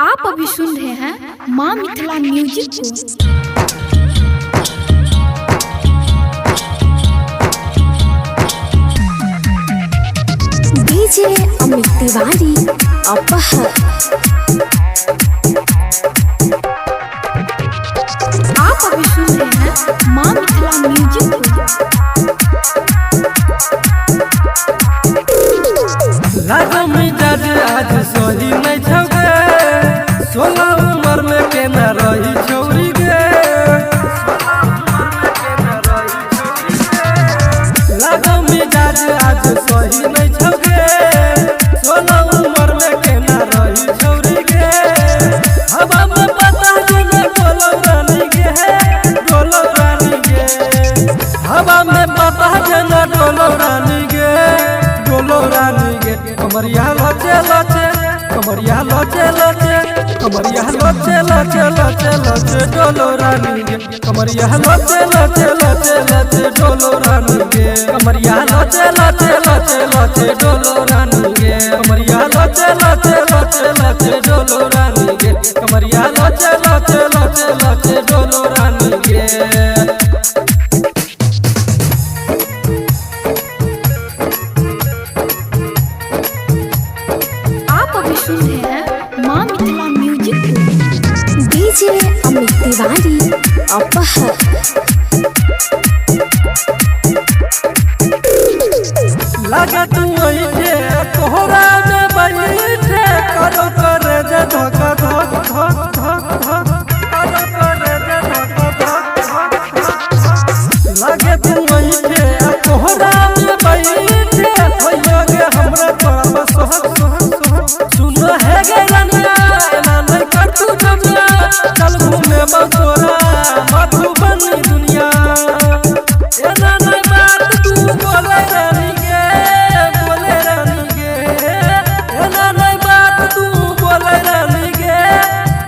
आप अभी सुन रहे हैं माँ मिथिला म्यूजिक को। डीजे अमित तिवारी अपहर। आप अभी सुन रहे हैं माँ मिथिला म्यूजिक को। लागो मिजाज आज सोही नहीं छौगे, 16 उम्र में केना रही छौरी गे। लागो मिजाज आज सोही नहीं छौगे, 16 उम्र में केना रही छौरी गे। हवा में पता जने डोलो रानी गे, डोलो रानी गे। हवा में पता जने डोलो रानी गे, डोलो रानी गे। कमरिया लचे लचे, कमरिया लचे लचे, कमरिया लचे लचे लचे लचे डोलो रानी गे। कमरिया लचे लचे लचे लचे डोलो रानी गे। कमरिया लचे लचे लचे लचे डोलो रानी गे। कमरिया लचे लचे लचे लचे डोलो रानी गे। कमरिया लचे लचे लचे लचे डोलो रानी गे। सुन रहे हैं माँ मिथिला म्यूजिक को। डीजे अमित तिवारी अपहर। लगा तू ऐठे तोहरा में बैठे, करो करे जे धक धक धक धक धक, करो करे जे धक धक धक। लगे तू ऐठे तोहरा में बैठे, होइयो गे हमरा तोरा बस सोहक सोहक सोहक। सुनो है गे रनिया एना नहीं कर तू जमिया, चल घूमे बतोरा मधुबनी दुनिया। एना नहीं बात तू बोले रानी गे, बोले रानी गे। एना नहीं बात तू बोले रानी गे,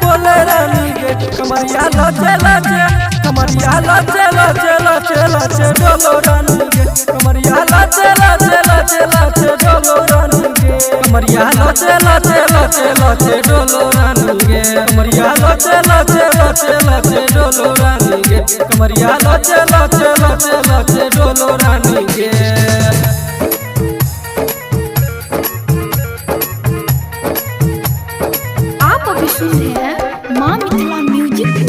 बोले रानी गे। कमरिया लचे लचे, कमरिया लचे लचे लचे लचे डोलो रानी गे। कमरिया लचे लचे लचे लचे डोलो रानी गे। कमरिया लचे लचे लचे लचे डोलो रानी गे। कमरिया लचे लचे लचे लचे डोलो रानी गे। कमरिया लचे लचे लचे लचे डोलो रानी गे। आप अभी सुन रहे हैं माँ मिथिला म्यूजिक को।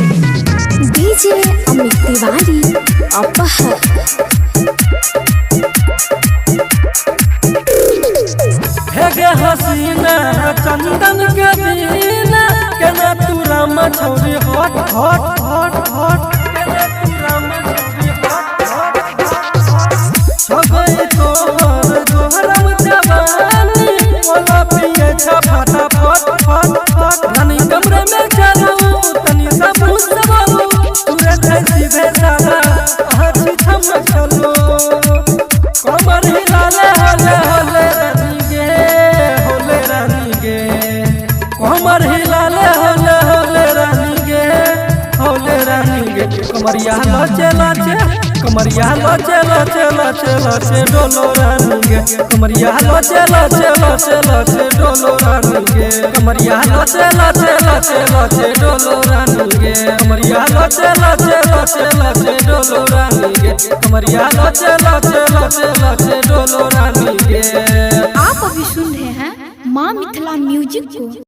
डीजे अमित तिवारी अपहर। हेगे हसीना चंदन के बीना, केना तू राम छौरी हट हट हट हट। केना तू राम छौरी हट हट हट। छगई तोहर दोहरम जवानी, ओला पिए छ फटा फट फट फट। रानी कमरे में चलो तनी सा पूछबो, तुरे जैसी बेसारा हाथी थम चलो। कमर हिलाले हले हले रानी गे, होले रानी गे। कमर हिलाले हले हले रानी गे, होले रानी गे। कमरिया लचे लचे, कमरिया लचे लचे लचे लचे डोलो रानी गे। कमरिया लचे लचे लचे लचे डोलो रानी गे। कमरिया लचे लचे लचे लचे डोलो रानी गे। कमरिया लचे लचे लचे लचे डोलो रानी गे। कमरिया लचे लचे लचे लचे डोलो रानी गे। आप अभी सुन रहे हैं माँ मिथिला म्यूजिक को।